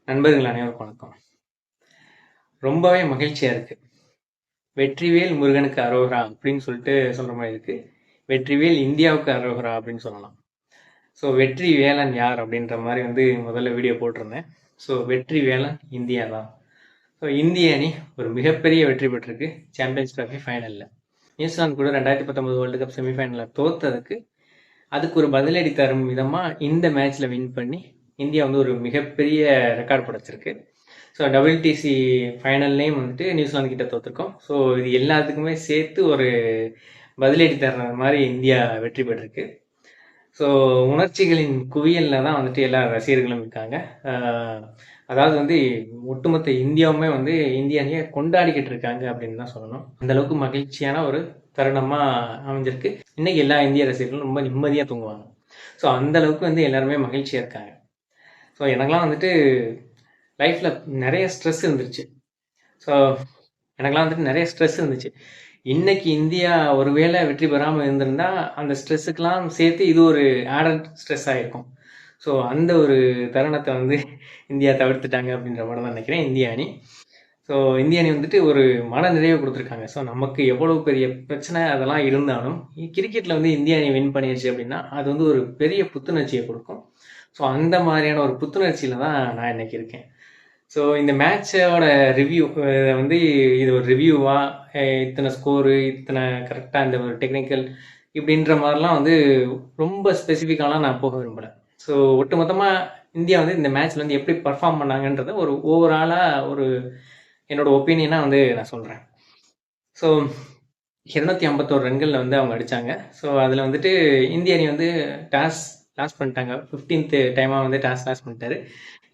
நண்பர்கள் அனைவருக்கும் வணக்கம். ரொம்பவே மகிழ்ச்சியா இருக்கு. வெற்றிவேல் முருகனுக்கு அரோகரா அப்படின்னு சொல்லிட்டு சொல்ற மாதிரி இருக்கு. வெற்றிவேல் இந்தியாவுக்கு அரோகரா அப்படின்னு சொல்லலாம். ஸோ வெற்றி வேலன் யார் அப்படின்ற மாதிரி முதல்ல வீடியோ போட்டிருந்தேன். ஸோ வெற்றி வேலன் இந்தியா தான். ஸோ இந்திய அணி ஒரு மிகப்பெரிய வெற்றி பெற்றிருக்கு சாம்பியன்ஸ் டிராஃபி ஃபைனலில். நியூசிலாந்து கூட 2019 வேர்ல்டு கப் செமிஃபைனலில் தோத்ததுக்கு அதுக்கு ஒரு பதிலடி தரும் விதமாக இந்த மேட்ச்சில் வின் பண்ணி இந்தியா ஒரு மிகப்பெரிய ரெக்கார்ட் படைச்சிருக்கு. ஸோ டபிள்யூடிசி ஃபைனல்லையும் நியூசிலாந்து கிட்ட தோற்றுருக்கோம். ஸோ இது எல்லாத்துக்குமே சேர்த்து ஒரு பதிலடி தர்ற மாதிரி இந்தியா வெற்றி பெற்றிருக்கு. ஸோ உணர்ச்சிகளின் குவியலில் தான் எல்லா ரசிகர்களும் இருக்காங்க. அதாவது ஒட்டுமொத்த இந்தியாவுமே இந்திய அணியை கொண்டாடிக்கிட்டு இருக்காங்க அப்படின்னு தான் சொல்லணும். அந்த அளவுக்கு மகிழ்ச்சியான ஒரு தருணமாக அமைஞ்சிருக்கு. இன்னைக்கு எல்லா இந்திய ரசிகர்களும் ரொம்ப நிம்மதியாக தூங்குவாங்க. ஸோ அந்த அளவுக்கு எல்லாருமே மகிழ்ச்சியாக இருக்காங்க. ஸோ எனக்கெல்லாம் லைஃப்பில் நிறைய ஸ்ட்ரெஸ் இருந்துச்சு. ஸோ எனக்கெல்லாம் நிறைய ஸ்ட்ரெஸ் இருந்துச்சு. இன்னைக்கு இந்தியா ஒருவேளை வெற்றி பெறாமல் இருந்திருந்தா அந்த ஸ்ட்ரெஸ்ஸுக்கெல்லாம் சேர்த்து இது ஒரு ஆடட் ஸ்ட்ரெஸ் ஆகிருக்கும். ஸோ அந்த ஒரு தருணத்தை இந்தியா தவிர்த்துட்டாங்க அப்படின்ற மாதிரி தான் நினைக்கிறேன் இந்திய அணி. ஸோ இந்திய அணி ஒரு மன நிறைவு கொடுத்துருக்காங்க. ஸோ நமக்கு எவ்வளோ பெரிய பிரச்சனை அதெல்லாம் இருந்தாலும் கிரிக்கெட்டில் இந்திய அணி வின் பண்ணிடுச்சு அப்படின்னா அது ஒரு பெரிய புத்துணர்ச்சியை கொடுக்கும். ஸோ அந்த மாதிரியான ஒரு புத்துணர்ச்சியில் தான் நான் இன்னைக்கு இருக்கேன். ஸோ இந்த மேட்சோட ரிவ்யூ இது ஒரு ரிவ்யூவா, இத்தனை ஸ்கோரு, இத்தனை கரெக்டாக இந்த ஒரு டெக்னிக்கல் இப்படின்ற மாதிரிலாம் ரொம்ப ஸ்பெசிஃபிக்காலாம் நான் போக விரும்பலை. ஸோ ஒட்டுமொத்தமாக இந்தியா இந்த மேட்ச்சில் எப்படி பர்ஃபார்ம் பண்ணாங்கன்றத ஒரு ஓவராலாக ஒரு என்னோட ஒப்பீனியனாக நான் சொல்கிறேன். ஸோ 251 ரன்களில் அவங்க அடித்தாங்க. ஸோ அதில் இந்திய அணி டாஸ் லாஸ் பண்ணிட்டாங்க. 15th டைமாக டாஸ் லாஸ் பண்ணிட்டாரு.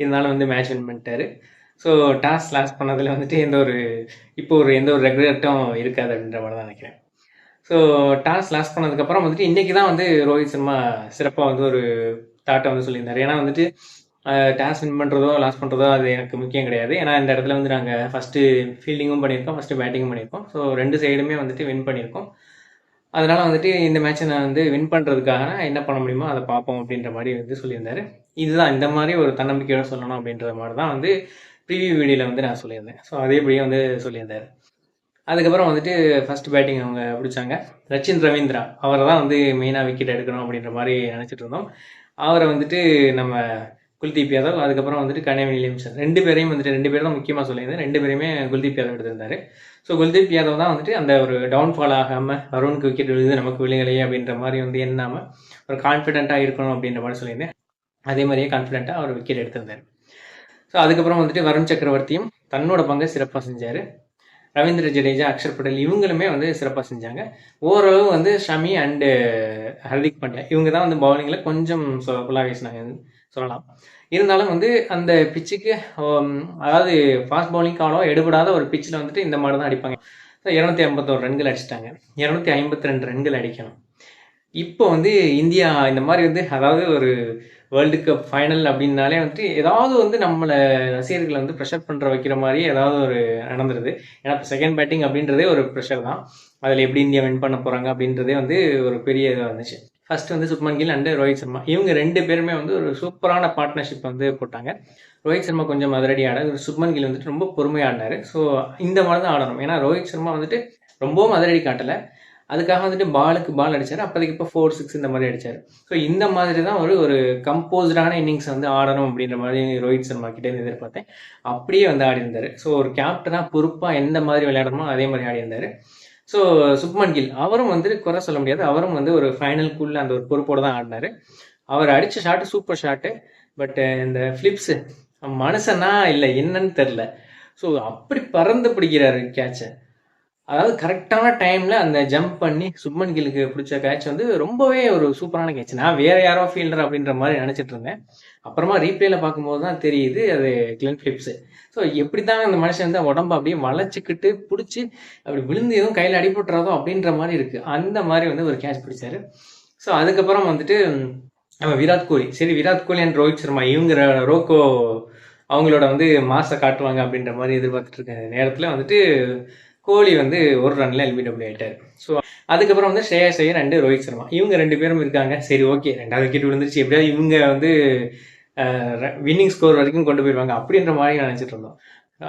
இருந்தாலும் மேட்ச் வின் பண்ணிட்டாரு. ஸோ டாஸ் லாஸ் பண்ணதில் எந்த ஒரு ரெகுலேட்டும் இருக்காது அப்படின்ற மாதிரி தான் நினைக்கிறேன். ஸோ டாஸ் லாஸ் பண்ணதுக்கப்புறம் இன்றைக்கி தான் ரோஹித் சர்மா சிறப்பாக ஒரு தாட்டை சொல்லியிருந்தார். ஏன்னா டாஸ் வின் பண்ணுறதோ லாஸ் பண்ணுறதோ அது எனக்கு முக்கியம் கிடையாது. ஏன்னா இந்த இடத்துல நாங்கள் ஃபஸ்ட்டு ஃபீல்டிங்கும் பண்ணியிருக்கோம், ஃபஸ்ட்டு பேட்டிங்கும் பண்ணியிருக்கோம். ஸோ ரெண்டு சைடுமே வின் பண்ணியிருக்கோம். அதனால் இந்த மேட்ச்சை நான் வின் பண்ணுறதுக்காக என்ன பண்ண முடியுமோ அதை பார்ப்போம் அப்படின்ற மாதிரி சொல்லியிருந்தார். இதுதான் இந்த மாதிரி ஒரு தன்னம்பிக்கையோடு சொல்லணும் அப்படின்ற மாதிரி தான் ப்ரீவியூ வீடியோவில் நான் சொல்லியிருந்தேன். ஸோ அதேபடியே சொல்லியிருந்தார். அதுக்கப்புறம் ஃபஸ்ட் பேட்டிங் அவங்க பிடிச்சாங்க. ரச்சின் ரவீந்திரா அவரை தான் மெயினாக விக்கெட் எடுக்கணும் அப்படின்ற மாதிரி நினச்சிட்டு இருந்தோம். அவரை நம்ம குல்தீப் யாதவ், அதுக்கப்புறம் கனேவ் வில்லியம்சன் ரெண்டு பேரையும் ரெண்டு பேரும் தான் முக்கியமாக சொல்லியிருந்தேன். ரெண்டு பேருமே குல்தீப் யாதவ் எடுத்திருந்தார். ஸோ குல்தீப் யாதவ் தான் அந்த ஒரு டவுன்ஃபால் ஆகாமல் வருணுக்கு விக்கெட் விழுது நமக்கு விழுங்கலையே அப்படின்ற மாதிரி எண்ணாமல் ஒரு கான்ஃபிடென்ட்டாக இருக்கணும் அப்படின்ற மாதிரி சொல்லியிருந்தேன். அதே மாதிரியே கான்ஃபிடென்ட்டாக அவர் விக்கெட் எடுத்திருந்தார். ஸோ அதுக்கப்புறம் வருண் சக்கரவர்த்தியும் தன்னோட பங்கை சிறப்பாக செஞ்சார். ரவீந்திர ஜடேஜா, அக்ஷர் பட்டேல் இவங்களுமே சிறப்பாக செஞ்சாங்க. ஓரளவு ஷமி அண்டு ஹர்திக் பாண்டியா இவங்க தான் பவுலிங்கில் கொஞ்சம் சொலாக வீசினாங்க சொல்லலாம். இருந்தாலும் அந்த பிச்சுக்கு அதாவது ஃபாஸ்ட் பவுலிங் அவ்வளோ எடுபடாத ஒரு பிச்சில் இந்த மாதிரி தான் அடிப்பாங்க. ஸோ 251 ரன்கள் அடிச்சிட்டாங்க. 252 ரன்கள் அடிக்கணும். இப்போ இந்தியா இந்த மாதிரி அதாவது ஒரு வேர்ல்டு கப் ஃபைனல் அப்படின்னாலே ஏதாவது நம்மளை ரசிகர்களை ப்ரெஷர் பண்ணுற வைக்கிற மாதிரி ஏதாவது ஒரு நடந்துருது. ஏன்னா இப்போ செகண்ட் பேட்டிங் அப்படின்றதே ஒரு ப்ரெஷர் தான். அதில் எப்படி இந்தியா வின் பண்ண போகிறாங்க அப்படின்றதே ஒரு பெரிய இதாக இருந்துச்சு. ஃபஸ்ட்டு சுப்மன் கில் அண்டு ரோஹித் சர்மா இவங்க ரெண்டு பேருமே ஒரு சூப்பரான பார்ட்னர்ஷிப் போட்டாங்க. ரோஹித் சர்மா கொஞ்சம் அதிரடி ஆடாது, சுப்மன் கில் ரொம்ப பொறுமையாக ஆடினார். ஸோ இந்த மாதிரி தான் ஆடணும். ஏன்னா ரோஹித் சர்மா ரொம்பவும் அதிரடி காட்டலை, அதுக்காக பாலுக்கு பால் அடித்தார். அப்போதைக்கு இப்போ 4, 6 இந்த மாதிரி அடித்தார். ஸோ இந்த மாதிரி தான் ஒரு கம்போஸ்டான இன்னிங்ஸ் ஆடணும் அப்படின்ற மாதிரி ரோஹித் சர்மா கிட்டே எதிர்பார்த்தேன். அப்படியே ஆடிருந்தார். ஸோ ஒரு கேப்டனாக பொறுப்பாக எந்த மாதிரி விளையாடணுமோ அதே மாதிரி ஆடிருந்தார். ஸோ சுப்மன் கில் அவரும் குறை சொல்ல முடியாது. அவரும் ஒரு ஃபைனலுக்குள்ளே அந்த ஒரு பொறுப்போடு தான் ஆடினார். அவர் அடித்த ஷாட்டு சூப்பர் ஷாட்டு. பட் இந்த ஃப்ளிப்ஸு மனுஷனா இல்லை என்னன்னு தெரில. ஸோ அப்படி பறந்து பிடிக்கிறாரு கேட்சை. அதாவது கரெக்டான டைமில் அந்த ஜம்ப் பண்ணி சுப்மன் கில்லுக்கு பிடிச்ச கேட்ச் ரொம்பவே ஒரு சூப்பரான கேட்ச். நான் வேறு யாரோ ஃபீல்டர் அப்படின்ற மாதிரி நினச்சிட்டு இருந்தேன். அப்புறமா ரீப்ளேல பார்க்கும்போது தான் தெரியுது அது கிளென் ஃபிலிப்ஸு. ஸோ எப்படி தான் அந்த மனுஷன் உடம்பு அப்படியே வளைச்சிக்கிட்டு பிடிச்சி அப்படி விழுந்து எதுவும் கையில் அடிபட்டுறாதோ அப்படின்ற மாதிரி இருக்குது. அந்த மாதிரி ஒரு கேட்ச் பிடிச்சாரு. ஸோ அதுக்கப்புறம் நம்ம விராட் கோலி, சரி விராட் கோலி அண்ட் ரோஹித் சர்மா இவங்க ரோக்கோ அவங்களோட மாசை காட்டுவாங்க அப்படின்ற மாதிரி எதிர்பார்த்துட்டு இருக்க நேரத்தில் கோலி ஒரு ரன்ல எல்பிடபிள்யூ ஆயிட்டார். ஸோ அதுக்கப்புறம் ஸ்ரேயாஸ் ஐயர் அண்டு ரோஹித் சர்மா இவங்க ரெண்டு பேரும் இருக்காங்க. சரி ஓகே, 2வது விக்கெட் விழுந்துருச்சு, எப்படியாவது இவங்க வின்னிங் ஸ்கோர் வரைக்கும் கொண்டு போயிடுவாங்க அப்படின்ற மாதிரி நினச்சிட்டு இருந்தோம்.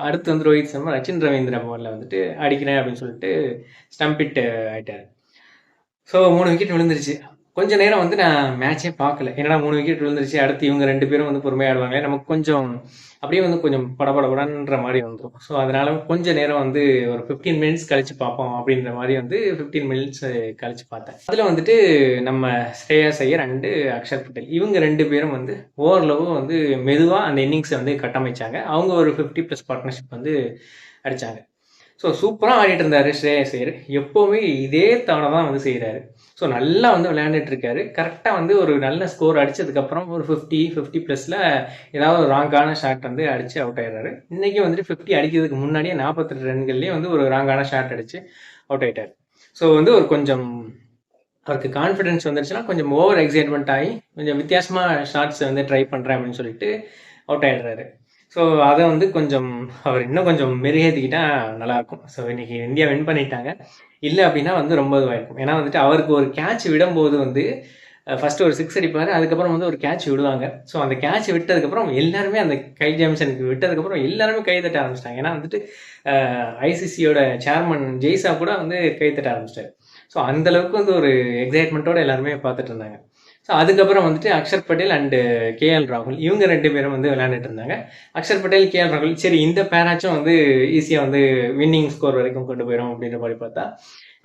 அடுத்து வந்து ரோஹித் சர்மா ரச்சின் ரவீந்திரா பாலில் வந்துட்டு அடிக்கிறேன் அப்படின்னு சொல்லிட்டு ஸ்டம்பிட் ஆயிட்டாரு. ஸோ 3 விக்கெட் விழுந்துருச்சு. கொஞ்ச நேரம் வந்து நான் மேட்சே பார்க்கல. என்னடா 3 விக்கெட் விழுந்துருச்சு, அடுத்து இவங்க 2 பேரும் வந்து பொறுமையா ஆடுவாங்களே, நமக்கு கொஞ்சம் அப்படியே வந்து கொஞ்சம் படபடபடன்ற மாதிரி வந்துடும். ஸோ அதனால கொஞ்ச நேரம் வந்து ஒரு 15 மினிட்ஸ் கழிச்சு பார்ப்போம் அப்படின்ற மாதிரி வந்து 15 மினிட்ஸ் கழிச்சு பார்த்தேன். அதில் வந்துட்டு நம்ம ஸ்ரேயாஸ் ஐயர் அண்டு அக்ஷர் பட்டேல் இவங்க 2 பேரும் வந்து ஓரளவு வந்து மெதுவாக அந்த இன்னிங்ஸை வந்து கட்டமைச்சாங்க. அவங்க ஒரு 50+ பார்ட்னர்ஷிப் வந்து அடித்தாங்க. ஸோ சூப்பராக ஆடிட்டு இருந்தார் ஸ்ரேயாஸ் ஐயர். எப்போவுமே இதே தவணை தான் வந்து செய்கிறாரு. ஸோ நல்லா வந்து விளையாண்டுட்டு இருக்காரு. கரெக்டாக வந்து ஒரு நல்ல ஸ்கோர் அடித்ததுக்கப்புறம் ஒரு 50+ ஏதாவது ஒரு ராங்கான ஷாட் வந்து அடித்து அவுட் ஆயிடுறாரு. இன்றைக்கி வந்துட்டு 50 அடிக்கிறதுக்கு முன்னாடியே 48 ரன்கள்லேயே வந்து ஒரு ராங்கான ஷாட் அடித்து அவுட் ஆகிட்டார். ஸோ வந்து ஒரு கொஞ்சம் அவருக்கு கான்ஃபிடென்ஸ் வந்துருச்சுன்னா கொஞ்சம் ஓவர் எக்ஸைட்மெண்ட் ஆகி கொஞ்சம் வித்தியாசமாக ஷாட்ஸ் வந்து ட்ரை பண்ணுறேன் அப்படின்னு சொல்லிட்டு அவுட் ஆகிடுறாரு. ஸோ அதை வந்து கொஞ்சம் அவர் இன்னும் கொஞ்சம் மெருகேற்றிக்கிட்டா நல்லாயிருக்கும். ஸோ இன்றைக்கி இந்தியா வின் பண்ணிட்டாங்க. இல்லை அப்படின்னா வந்து ரொம்ப இதுவாயிருக்கும். ஏன்னா வந்துட்டு அவருக்கு ஒரு கேட்ச் விடும்போது வந்து ஃபஸ்ட்டு ஒரு 6 அடிப்பார், அதுக்கப்புறம் வந்து ஒரு கேட்ச் விடுவாங்க. ஸோ அந்த கேட்ச் விட்டதுக்கப்புறம் எல்லாருமே அந்த கை ஜாம்சனுக்கு விட்டதுக்கப்புறம் எல்லாருமே கை தட்ட ஆரம்பிச்சிட்டாங்க. ஏன்னா வந்துட்டு ஐசிசியோட சேர்மன் ஜெய்சா கூட வந்து கை தட்ட ஆரம்பிச்சிட்டாரு. ஸோ அந்தளவுக்கு வந்து ஒரு எக்ஸைட்மெண்ட்டோடு எல்லாருமே பார்த்துட்டு இருந்தாங்க. ஸோ அதுக்கப்புறம் வந்துட்டு அக்ஷர் பட்டேல் அண்டு கேஎல் ராகுல் இவங்க 2 பேரும் வந்து விளையாண்டுட்டு இருந்தாங்க. அக்ஷர் பட்டேல், கேஎல் ராகுல் சரி இந்த பேராச்சும் வந்து ஈஸியாக வந்து வின்னிங் ஸ்கோர் வரைக்கும் கொண்டு போயிடும் அப்படின்ற மாதிரி பார்த்தா,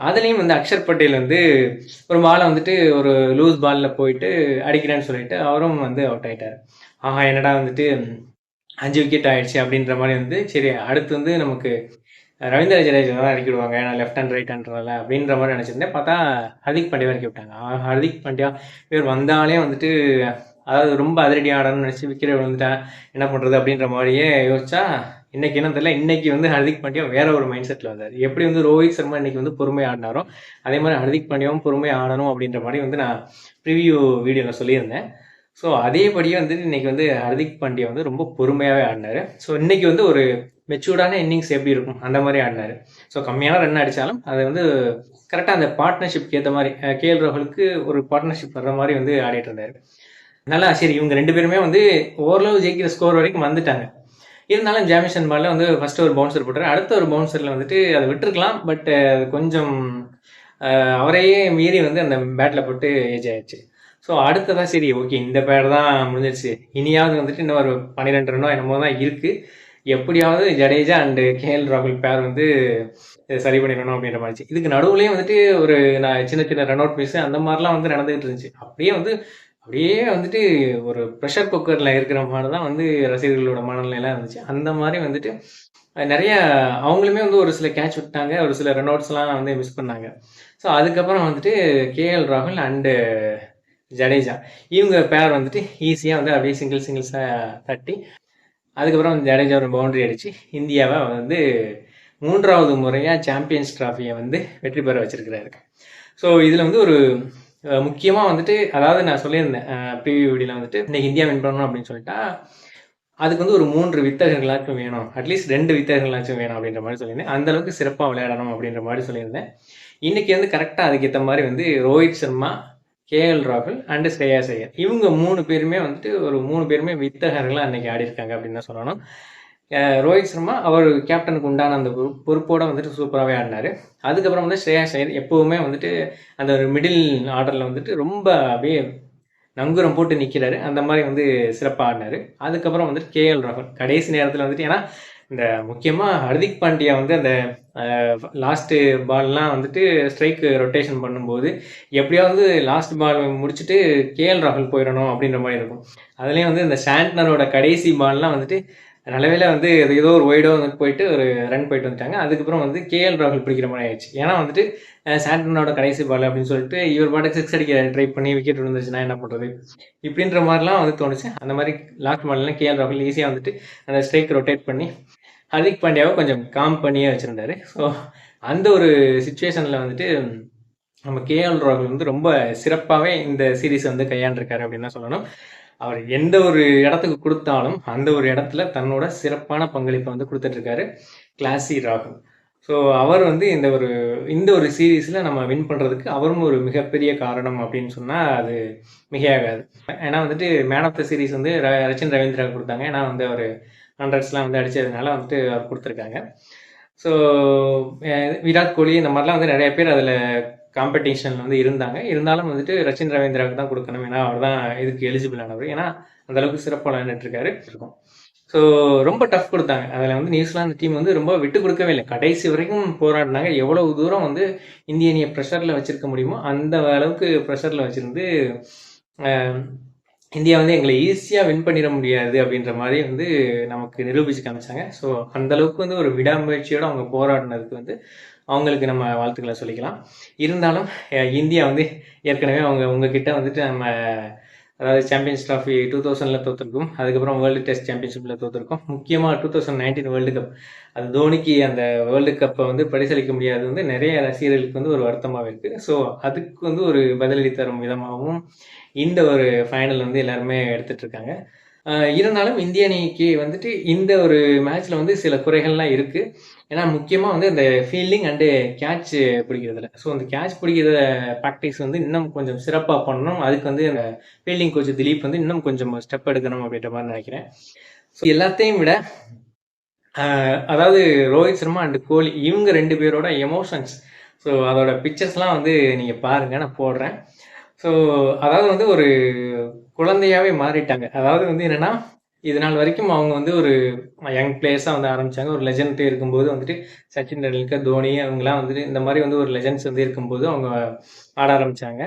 அதுலேயும் வந்து அக்ஷர் பட்டேல் வந்து ஒரு பாலை வந்துட்டு ஒரு லூஸ் பாலில் போயிட்டு அடிக்கிறேன்னு சொல்லிட்டு அவரும் வந்து அவுட் ஆகிட்டார். ஆஹா என்னடா வந்துட்டு 5 விக்கெட் ஆயிடுச்சு அப்படின்ற மாதிரி வந்து சரி அடுத்து வந்து நமக்கு ரவீந்திர ஜடேஜா தான் இறக்கி விடுவாங்க, ஏன்னா லெஃப்ட் ஹேண்ட் ரைட் ஹேண்ட்ரால அப்படின்ற மாதிரி நினச்சிருந்தேன். பார்த்தா ஹர்திக் பாண்டியா இறக்கி விட்டாங்க. ஹர்திக் பாண்டியா இவர் வந்தாலே வந்துட்டு அதாவது ரொம்ப அதிரடி ஆடணும்னு நினச்சி விக்கெட் விழுந்துட்டா என்ன பண்ணுறது அப்படின்ற மாதிரியே யோசிச்சா இன்னைக்கு என்ன தெரியல. இன்னைக்கு வந்து ஹர்திக் பாண்டியா வேற ஒரு மைண்ட் செட்டில் வந்தார். எப்படி வந்து ரோஹித் சர்மா இன்னைக்கு வந்து பொறுமை ஆடினாரோ அதே மாதிரி ஹர்திக் பாண்டியாவும் பொறுமை ஆடணும் அப்படின்ற மாதிரி வந்து நான் ப்ரிவியூ வீடியோவில் சொல்லியிருந்தேன். ஸோ அதேபடியே வந்துட்டு இன்னைக்கு வந்து ஹர்திக் பாண்டியா வந்து ரொம்ப பொறுமையாகவே ஆடினார். ஸோ இன்னைக்கு வந்து ஒரு மெச்சூர்டான இன்னிங்ஸ் எப்படி இருக்கும் அந்த மாதிரி ஆடினார். ஸோ கம்மியான ரன் அடித்தாலும் அதை வந்து கரெக்டாக அந்த பார்ட்னர்ஷிப்க்கு ஏற்ற மாதிரி கேஎல் ராகுலுக்கு ஒரு பார்ட்னர்ஷிப் வர்ற மாதிரி வந்து ஆடிட்டு இருந்தார். நல்லா சரி இவங்க 2 பேருமே வந்து ஓரளவு ஜெயிக்கிற ஸ்கோர் வரைக்கும் வந்துட்டாங்க. இருந்தாலும் ஜாமிஷன் பாலில் வந்து ஃபஸ்ட்டு ஒரு பவுன்சர் போட்டார். அடுத்த ஒரு பவுன்சரில் வந்துட்டு அதை விட்டுருக்கலாம். பட் கொஞ்சம் அவரையே மீறி வந்து அந்த பேட்டில் போட்டு ஏஜ் ஆயிடுச்சு. ஸோ அடுத்ததான் சரி ஓகே இந்த பேர் தான் முடிஞ்சிருச்சு, இனியாவது வந்துட்டு இன்னும் ஒரு 12 ரன்னோ என்னமோ தான் இருக்குது, எப்படியாவது ஜடேஜா அண்டு கேஎல் ராகுல் பேர் வந்து சரி பண்ணிடணும் அப்படின்ற மாதிரி. இதுக்கு நடுவுலேயும் வந்துட்டு ஒரு சின்ன சின்ன ரன் அவுட் மிஸ் அந்த மாதிரிலாம் வந்து நடந்துகிட்டு இருந்துச்சு. அப்படியே வந்துட்டு ஒரு ப்ரெஷர் குக்கரில் இருக்கிற மாதிரி தான் வந்து ரசிகர்களோட மனநிலையெல்லாம் இருந்துச்சு. அந்த மாதிரி வந்துட்டு நிறைய அவங்களுமே வந்து ஒரு சில கேட்ச் விட்டாங்க, ஒரு சில ரன் அவுட்ஸ்லாம் வந்து மிஸ் பண்ணாங்க. ஸோ அதுக்கப்புறம் வந்துட்டு கேஎல் ராகுல் அண்டு ஜடேஜா இவங்க பேர் வந்துட்டு ஈஸியாக வந்து அப்படியே சிங்கிள்ஸாக தட்டி அதுக்கப்புறம் ஜடேஜா ஒரு பவுண்டரி அடித்து இந்தியாவை வந்து 3வது முறையாக சாம்பியன்ஸ் ட்ராஃபியை வந்து வெற்றி பெற வச்சிருக்கிறாரு. ஸோ இதில் வந்து ஒரு முக்கியமாக வந்துட்டு அதாவது நான் சொல்லியிருந்தேன் ப்ரீவியூ வீடியோவில் வந்துட்டு இன்னைக்கு இந்தியா வின் பண்ணணும் அப்படின்னு சொல்லிட்டா அதுக்கு வந்து ஒரு 3 வித்தகர்களாச்சும் வேணும், அட்லீஸ்ட் 2 வித்தகர்களாச்சும் வேணும் அப்படின்ற மாதிரி சொல்லியிருந்தேன். அந்தளவுக்கு சிறப்பாக விளையாடணும் அப்படின்ற மாதிரி சொல்லியிருந்தேன். இன்றைக்கி வந்து கரெக்டாக அதுக்கேற்ற மாதிரி வந்து ரோஹித் சர்மா, கேஎல் ராகுல் அண்டு ஸ்ரேயாஸ் ஐயர் இவங்க 3 பேருமே வந்துட்டு ஒரு 3 பேருமே வித்தகர்களாக அன்றைக்கி ஆடி இருக்காங்க அப்படின்னு தான் சொல்லணும். ரோஹித் சர்மா அவர் கேப்டனுக்கு உண்டான அந்த பொறுப்போடு வந்துட்டு சூப்பராகவே ஆடினார். அதுக்கப்புறம் வந்து ஸ்ரேயாஸ் ஐயர் எப்போவுமே வந்துட்டு அந்த ஒரு மிடில் ஆர்டரில் வந்துட்டு ரொம்ப அப்படியே நங்குரம் போட்டு நிற்கிறாரு, அந்த மாதிரி வந்து சிறப்பாக ஆடினார். அதுக்கப்புறம் வந்துட்டு கேஎல் ராகுல் கடைசி நேரத்தில் வந்துட்டு ஏன்னா இந்த முக்கியமாக ஹர்திக் பாண்டியா வந்து அந்த லாஸ்ட்டு பால்லாம் வந்துட்டு ஸ்ட்ரைக்கு ரொட்டேஷன் பண்ணும்போது எப்படியாவது லாஸ்ட் பால் முடிச்சுட்டு கேஎல் ராகுல் போயிடணும் அப்படின்ற மாதிரி இருக்கும். அதுலேயும் வந்து இந்த சாண்ட்னரோட கடைசி பால்லாம் வந்துட்டு நல்லவேளை வந்து ஏதோ ஒரு ஒய்டோ வந்துட்டு போயிட்டு ஒரு ரன் போயிட்டு வந்துட்டாங்க. அதுக்கப்புறம் வந்து கேஎல் ராகுல் பிடிக்கிற மாதிரி ஆயிடுச்சு. ஏன்னா வந்துட்டு சாண்டனோட கடைசி பால் அப்படின்னு சொல்லிட்டு இவர் பாட்டுக்கு 6 அடிக்க ட்ரை பண்ணி விக்கெட் விழுந்துச்சுன்னா என்ன பண்ணுறது இப்படின்ற மாதிரிலாம் வந்து தோணுச்சு. அந்த மாதிரி லாஸ்ட் பால்லாம் கேஎல் ராகுல் ஈஸியாக வந்துட்டு அந்த ஸ்ட்ரைக் ரொட்டேட் பண்ணி ஹர்திக் பாண்டியாவை கொஞ்சம் காம் பண்ணியே வச்சுருந்தாரு. ஸோ அந்த ஒரு சுச்சுவேஷனில் வந்துட்டு நம்ம கேஎல் ராகுல் வந்து ரொம்ப சிறப்பாகவே இந்த சீரீஸை வந்து கையாண்டிருக்காரு அப்படின்னு தான் சொல்லணும். அவர் எந்த ஒரு இடத்துக்கு கொடுத்தாலும் அந்த ஒரு இடத்துல தன்னோட சிறப்பான பங்களிப்பை வந்து கொடுத்துட்ருக்காரு கிளாசி ராகுல். ஸோ அவர் வந்து இந்த ஒரு சீரீஸில் நம்ம வின் பண்ணுறதுக்கு அவரும் ஒரு மிகப்பெரிய காரணம் அப்படின்னு சொன்னால் அது மிகையாகாது. ஏன்னா வந்துட்டு மேன் ஆஃப் த சீரீஸ் வந்து ரச்சின் ரவீந்திரா கொடுத்தாங்க. ஏன்னா வந்து அவர் ஹண்ட்ரட்ஸ்லாம் வந்து அடித்ததுனால வந்துட்டு அவர் கொடுத்துருக்காங்க. ஸோ விராட் கோலி இந்த மாதிரிலாம் வந்து நிறைய பேர் அதில் காம்படிஷன் வந்து இருந்தாங்க. இருந்தாலும் வந்துட்டு ரச்சின் ரவீந்திராவுக்கு தான் கொடுக்கணும். ஏன்னா அவர் தான் இதுக்கு எலிஜிபிள் ஆனவர். ஏன்னா அந்த அளவுக்கு சிறப்பாக விளையாண்டுட்டு இருக்காரு. ஸோ ரொம்ப டஃப் கொடுத்தாங்க. அதில் வந்து நியூசிலாந்து டீம் வந்து ரொம்ப விட்டு கொடுக்கவே இல்லை. கடைசி வரைக்கும் போராடினாங்க. எவ்வளவு தூரம் வந்து இந்திய அணியை ப்ரெஷரில் வச்சிருக்க முடியுமோ அந்த அளவுக்கு ப்ரெஷரில் வச்சிருந்து இந்தியா வந்து எங்களை ஈஸியாக வின் பண்ணிட முடியாது அப்படின்ற மாதிரி வந்து நமக்கு நிரூபிச்சு காமிச்சாங்க. ஸோ அந்த அளவுக்கு வந்து ஒரு விடாமுயற்சியோடு அவங்க போராடினதுக்கு வந்து அவங்களுக்கு நம்ம வாழ்த்துக்களை சொல்லிக்கலாம். இருந்தாலும் இந்தியா வந்து ஏற்கனவே உங்ககிட்ட வந்துட்டு நம்ம அதாவது சாம்பியன்ஸ் ட்ராஃபி 2000 தோற்றுருக்கும். அதுக்கப்புறம் வேர்ல்டு டெஸ்ட் சாம்பியன்ஷிப்பில் தோற்றுருக்கோம். முக்கியமாக 2019 வேர்ல்டு கப், அது தோனிக்கு அந்த வேர்ல்டு கப்பை வந்து பரிசளிக்க முடியாது வந்து நிறைய ரசிகர்களுக்கு வந்து ஒரு வருத்தமாக இருக்குது. ஸோ அதுக்கு வந்து ஒரு பதிலடி தரும் விதமாகவும் இந்த ஒரு ஃபைனல் வந்து எல்லாருமே எடுத்துகிட்டு இருக்காங்க. இருந்தாலும் இந்திய அணிக்கு வந்துட்டு இந்த ஒரு மேட்ச்சில் வந்து சில குறைகள்லாம் இருக்குது. ஏன்னா முக்கியமாக வந்து இந்த ஃபீல்டிங் அண்டு கேட்ச் பிடிக்கிறதுல. ஸோ அந்த கேட்ச் பிடிக்கிற ப்ராக்டிஸ் வந்து இன்னும் கொஞ்சம் சிறப்பாக பண்ணணும். அதுக்கு வந்து அந்த ஃபீல்டிங் கோச் திலீப் வந்து இன்னும் கொஞ்சம் ஸ்டெப் எடுக்கணும் அப்படின்ற மாதிரி நினைக்கிறேன். ஸோ எல்லாத்தையும் விட அதாவது ரோஹித் சர்மா அண்டு கோலி இவங்க 2 பேரோட எமோஷன்ஸ், ஸோ அதோட பிக்சர்ஸ்லாம் வந்து நீங்கள் பாருங்கள், நான் போடுறேன். ஸோ அதாவது வந்து ஒரு குழந்தையாகவே மாறிட்டாங்க. அதாவது வந்து என்னென்னா, இது நாள் வரைக்கும் அவங்க வந்து ஒரு யங் பிளேயர்ஸாக வந்து ஆரம்பித்தாங்க. ஒரு லெஜண்ட் இருக்கும்போது வந்துட்டு சச்சின் டெண்டுல்கர், தோனி அவங்களாம் வந்துட்டு இந்த மாதிரி வந்து ஒரு லெஜண்ட்ஸ் வந்து இருக்கும்போது அவங்க ஆட ஆரம்பித்தாங்க.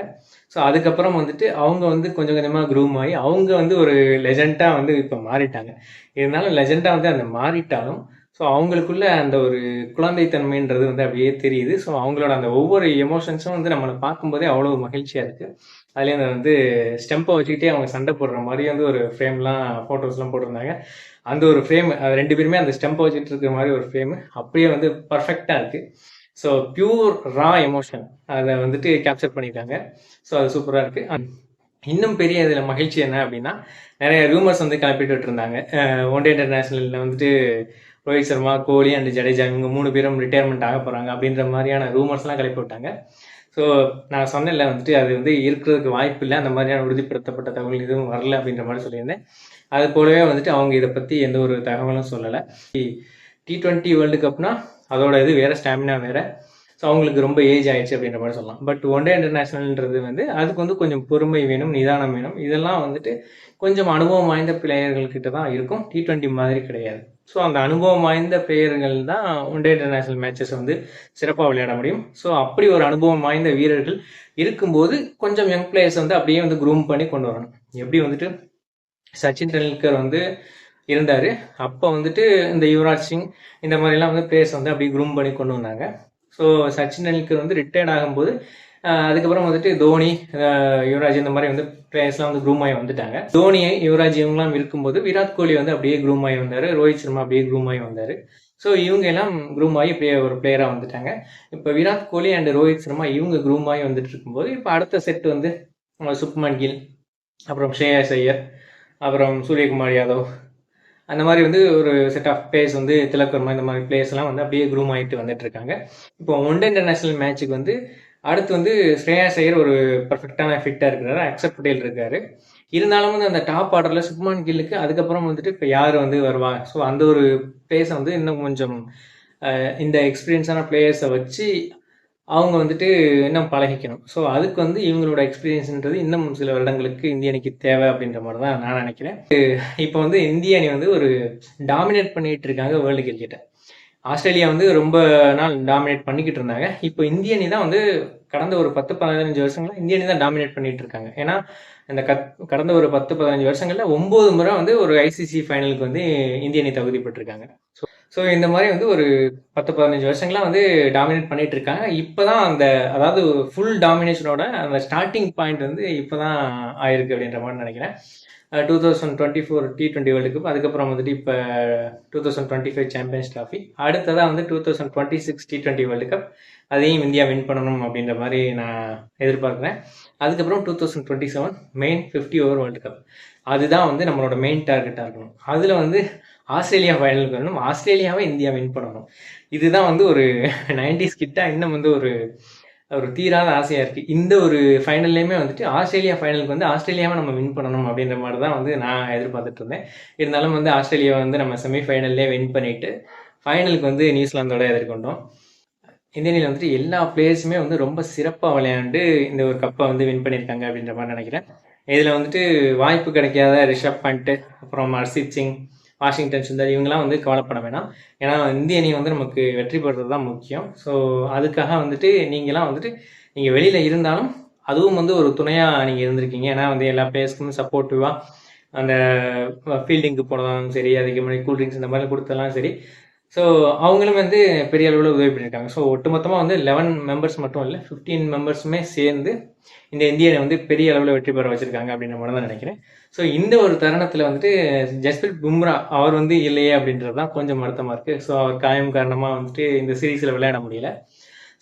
ஸோ அதுக்கப்புறம் வந்துட்டு அவங்க வந்து கொஞ்சம் கொஞ்சமாக க்ரூம் ஆகி அவங்க வந்து ஒரு லெஜண்டாக வந்து இப்போ மாறிட்டாங்க. இருந்தாலும் லெஜண்டாக வந்து அந்த மாறிட்டாலும் ஸோ அவங்களுக்குள்ள அந்த ஒரு குழந்தைத்தன்மைன்றது வந்து அப்படியே தெரியுது. ஸோ அவங்களோட அந்த ஒவ்வொரு எமோஷன்ஸும் வந்து நம்மளை பார்க்கும்போதே அவ்வளோ மகிழ்ச்சியாக இருக்குது. அதுலேயே அந்த வந்து ஸ்டெம்பை வச்சுக்கிட்டே அவங்க சண்டை போடுற மாதிரி வந்து ஒரு ஃப்ரேம்லாம் ஃபோட்டோஸ்லாம் போட்டிருந்தாங்க. அந்த ஒரு ஃப்ரேம், அது 2 பேருமே அந்த ஸ்டெம்பை வச்சுட்டு இருக்கிற மாதிரி ஒரு ஃப்ரேமு அப்படியே வந்து பர்ஃபெக்டாக இருக்குது. ஸோ பியூர் ரா எமோஷன் அதை வந்துட்டு கேப்சர் பண்ணியிருக்காங்க. ஸோ அது சூப்பராக இருக்குது. இன்னும் பெரிய இதில் மகிழ்ச்சி என்ன அப்படின்னா, நிறைய ரூமர்ஸ் வந்து கிளப்பிட்டு இருந்தாங்க. ஒன் டே இன்டர்நேஷ்னலில் வந்துட்டு ரோஹித் சர்மா, கோலி அண்ட் ஜடேஜா இவங்க 3 பேரும் ரிட்டையர்மெண்ட் ஆக போகிறாங்க அப்படின்ற மாதிரியான ரூமர்ஸ்லாம் கிளப்பி விட்டாங்க. ஸோ நான் சொன்னேன்ல வந்துட்டு அது வந்து இருக்கிறதுக்கு வாய்ப்பு இல்லை, அந்த மாதிரியான உறுதிப்படுத்தப்பட்ட தகவல் எதுவும் வரல அப்படின்ற மாதிரி சொல்லியிருந்தேன். அது போலவே வந்துட்டு அவங்க இதை பற்றி எந்த ஒரு தகவலும் சொல்லலை. T20 வேர்ல்டு கப்னா அதோட இது வேறு, ஸ்டாமினா வேறு. ஸோ அவங்களுக்கு ரொம்ப ஏஜ் ஆயிடுச்சு அப்படின்ற மாதிரி சொல்லலாம். பட் ஒன் டே இன்டர்நேஷ்னல்ன்றது வந்து அதுக்கு வந்து கொஞ்சம் பொறுமை வேணும், நிதானம் வேணும். இதெல்லாம் வந்துட்டு கொஞ்சம் அனுபவம் வாய்ந்த பிளேயர்கள்கிட்ட தான் இருக்கும். T20 மாதிரி கிடையாது. ஸோ அந்த அனுபவம் வாய்ந்த பிளேயர்கள் தான் ஒன் டே இன்டர்நேஷ்னல் மேட்சஸ் வந்து சிறப்பாக விளையாட முடியும். ஸோ அப்படி ஒரு அனுபவம் வாய்ந்த வீரர்கள் இருக்கும்போது கொஞ்சம் யங் பிளேயர்ஸ் வந்து அப்படியே வந்து க்ரூம் பண்ணி கொண்டு வரணும். எப்படி வந்துட்டு சச்சின் டெண்டுல்கர் வந்து இருந்தார், அப்போ வந்துட்டு இந்த யுவராஜ் சிங் இந்த மாதிரிலாம் வந்து பிளேயர்ஸ் வந்து அப்படியே க்ரூம் பண்ணி கொண்டு வந்தாங்க. ஸோ சச்சின் டெண்டுல்கர் வந்து ரிட்டையர்ட் ஆகும்போது அதுக்கப்புறம் வந்துட்டு தோனி, யுவராஜ் இந்த மாதிரி வந்து பிளேயர்ஸ்லாம் வந்து க்ரூம் ஆகி வந்துட்டாங்க. தோனி, யுவராஜ் இவங்கெல்லாம் இருக்கும்போது விராட் கோலி வந்து அப்படியே க்ரூம் ஆகி வந்தார், ரோஹித் சர்மா அப்படியே க்ரூம் ஆகி வந்தார். ஸோ இவங்க எல்லாம் க்ரூம் ஆகி இப்படியே ஒரு பிளேயராக வந்துட்டாங்க. இப்போ விராட் கோலி அண்ட் ரோஹித் சர்மா இவங்க க்ரூம் ஆகி வந்துட்டு இருக்கும்போது இப்போ அடுத்த செட் வந்து சுப்மன் கில், அப்புறம் ஸ்ரேயாஸ் ஐயர், அப்புறம் சூரியகுமார் யாதவ், அந்த மாதிரி வந்து ஒரு செட் ஆஃப் பிளேயர்ஸ் வந்து திலக் வர்மா இந்த மாதிரி பிளேயர்ஸ்லாம் வந்து அப்படியே க்ரூம் ஆகிட்டு வந்துட்டு இருக்காங்க. இப்போ ஒன் டே இன்டர்நேஷ்னல் மேட்சுக்கு வந்து அடுத்து வந்து ஸ்ரேயாஸ் ஐயர் ஒரு பர்ஃபெக்டான ஃபிட்டாக இருக்கிறாரு, அக்ஷர் பட்டேல் இருக்காரு. இருந்தாலும் வந்து அந்த டாப் ஆர்டரில் சுப்மன் கில்லுக்கு அதுக்கப்புறம் வந்துட்டு இப்போ யார் வந்து வருவாங்க. ஸோ அந்த ஒரு பிளேயர்ஸை வந்து இன்னும் கொஞ்சம் இந்த எக்ஸ்பீரியன்ஸான பிளேயர்ஸை வச்சு அவங்க வந்துட்டு இன்னும் பழகிக்கணும். ஸோ அதுக்கு வந்து இவங்களோட எக்ஸ்பீரியன்ஸ்ன்றது இன்னும் சில வருடங்களுக்கு இந்திய அணிக்கு தேவை அப்படின்ற மாதிரி தான் நான் நினைக்கிறேன். இப்போ வந்து இந்திய அணி வந்து ஒரு டாமினேட் பண்ணிட்டு இருக்காங்க வேர்ல்டு கிரிக்கெட்டை. ஆஸ்திரேலியா வந்து ரொம்ப நாள் டாமினேட் பண்ணிக்கிட்டு இருந்தாங்க. இப்போ இந்திய அணி தான் வந்து கடந்த ஒரு 10-15 வருஷங்களா இந்திய அணி தான் டாமினேட் பண்ணிட்டு இருக்காங்க. ஏன்னா இந்த கடந்த ஒரு 10-15 வருஷங்களில் 9 முறை வந்து ஒரு ஐசிசி ஃபைனலுக்கு வந்து இந்திய அணி தகுதி பெற்றிருக்காங்க. ஸோ இந்த மாதிரி வந்து ஒரு 10-15 வருஷங்களாக வந்து டாமினேட் பண்ணிட்டு இருக்காங்க. இப்போ தான் அந்த அதாவது ஃபுல் டாமினேஷனோட அந்த ஸ்டார்டிங் பாயிண்ட் வந்து இப்போ தான் ஆயிருக்கு அப்படின்ற மாதிரி நினைக்கிறேன். 2024 T20 வேர்ல்டு கப், அதுக்கப்புறம் வந்துட்டு இப்போ 2025 சாம்பியன்ஸ் ட்ராஃபி, அடுத்ததாக வந்து 2026 T20 வேர்ல்டு கப், அதையும் இந்தியா வின் பண்ணணும் அப்படின்ற மாதிரி நான் எதிர்பார்க்குறேன். அதுக்கப்புறம் 2027 மெயின் 50 ஓவர் வேர்ல்டு கப், அதுதான் வந்து நம்மளோட மெயின் டார்கெட்டாக இருக்கணும். அதில் வந்து ஆஸ்திரேலியா ஃபைனலுக்கு வரணும், ஆஸ்திரேலியாவை இந்தியா வின் பண்ணணும். இதுதான் வந்து ஒரு 90s கிட்டா இன்னும் வந்து ஒரு ஒரு தீராத ஆசையாக இருக்குது. இந்த ஒரு ஃபைனல்லையுமே வந்துட்டு ஆஸ்திரேலியா ஃபைனலுக்கு வந்து ஆஸ்திரேலியாவை நம்ம வின் பண்ணணும் அப்படின்ற மாதிரி தான் வந்து நான் எதிர்பார்த்துட்டு இருந்தேன். இருந்தாலும் வந்து ஆஸ்திரேலியாவை வந்து நம்ம செமிஃபைனல்லே வின் பண்ணிவிட்டு ஃபைனலுக்கு வந்து நியூசிலாந்தோட எதிர்கொண்டோம். இந்திய அணியில் வந்துட்டு எல்லா பிளேயர்ஸுமே வந்து ரொம்ப சிறப்பாக விளையாண்டு இந்த ஒரு கப்பை வந்து வின் பண்ணியிருக்காங்க அப்படின்ற மாதிரி நினைக்கிறேன். இதில் வந்துட்டு வாய்ப்பு கிடைக்காத ரிஷப் பண்ட், அப்புறம் ஹர்ஷித் சிங், வாஷிங்டன் சுந்தர் இவங்கெல்லாம் வந்து கவலைப்பட வேணாம். ஏன்னா இந்திய அணி வந்து நமக்கு வெற்றி பெறுறது தான் முக்கியம். ஸோ அதுக்காக வந்துட்டு நீங்களாம் வந்துட்டு நீங்கள் வெளியில் இருந்தாலும் அதுவும் வந்து ஒரு துணையாக நீங்கள் இருந்திருக்கீங்க. ஏன்னா வந்து எல்லா பிளேயர்ஸ்க்குமே சப்போர்ட்டிவாக அந்த ஃபீல்டிங்க்கு போனதாலும் சரி, அதுக்கு முன்னாடி கூல்ட்ரிங்க்ஸ் இந்த மாதிரி கொடுத்ததெல்லாம் சரி. ஸோ அவங்களும் வந்து பெரிய அளவில் உதவி பண்ணியிருக்காங்க. ஸோ ஒட்டுமொத்தமாக வந்து 11 மெம்பர்ஸ் மட்டும் இல்லை, 15 மெம்பர்ஸுமே சேர்ந்து இந்த இந்தியனை வந்து பெரிய அளவில் வெற்றி பெற வச்சிருக்காங்க அப்படின்ற மாதிரி தான் நினைக்கிறேன். ஸோ இந்த ஒரு தருணத்தில் வந்துட்டு ஜஸ்பிரீத் பும்ரா அவர் வந்து இல்லையே அப்படின்றது தான் கொஞ்சம் வருத்தமாக இருக்குது. ஸோ அவர் காயம் காரணமாக வந்துட்டு இந்த சீரீஸில் விளையாட முடியல.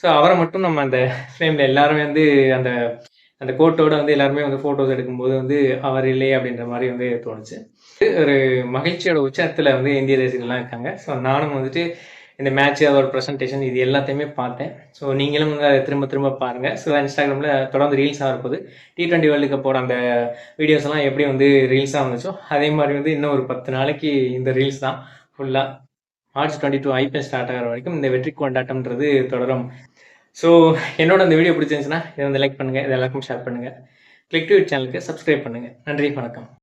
ஸோ அவரை மட்டும் நம்ம அந்த ஃப்ரேமில் எல்லாருமே வந்து அந்த அந்த கோட்டோட வந்து எல்லாருமே வந்து ஃபோட்டோஸ் எடுக்கும்போது வந்து அவர் இல்லையே அப்படின்ற மாதிரி வந்து தோணுச்சு. ஒரு மகிழ்ச்சியோட உச்சத்தில் வந்து இந்திய ரசிகர்கள்லாம் இருக்காங்க. ஸோ நானும் வந்துட்டு இந்த மேட்ச் அதோட ப்ரெசன்டேஷன் இது எல்லாத்தையுமே பார்த்தேன். ஸோ நீங்களும் வந்து அதை திரும்ப திரும்ப பாருங்கள். ஸோ இன்ஸ்டாகிராமில் தொடர்ந்து ரீல்ஸாக இருப்பது T20 வேர்ல்டு கப்போட அந்த வீடியோஸ் எல்லாம் எப்படி வந்து ரீல்ஸாக வந்துச்சோ அதே மாதிரி வந்து இன்னும் ஒரு 10 நாளைக்கு இந்த ரீல்ஸ் தான் ஃபுல்லாக. மார்ச் 22 IPL ஸ்டார்ட் ஆகிற வரைக்கும் இந்த வெற்றி கொண்டாட்டம்ன்றது தொடரும். ஸோ என்னோட இந்த வீடியோ பிடிச்சிருந்துச்சுன்னா இதை வந்து லைக் பண்ணுங்கள், இது எல்லாருக்கும் ஷேர் பண்ணுங்கள். கிளிக் டு இட் சேனலுக்கு சப்ஸ்கிரைப் பண்ணுங்கள். நன்றி, வணக்கம்.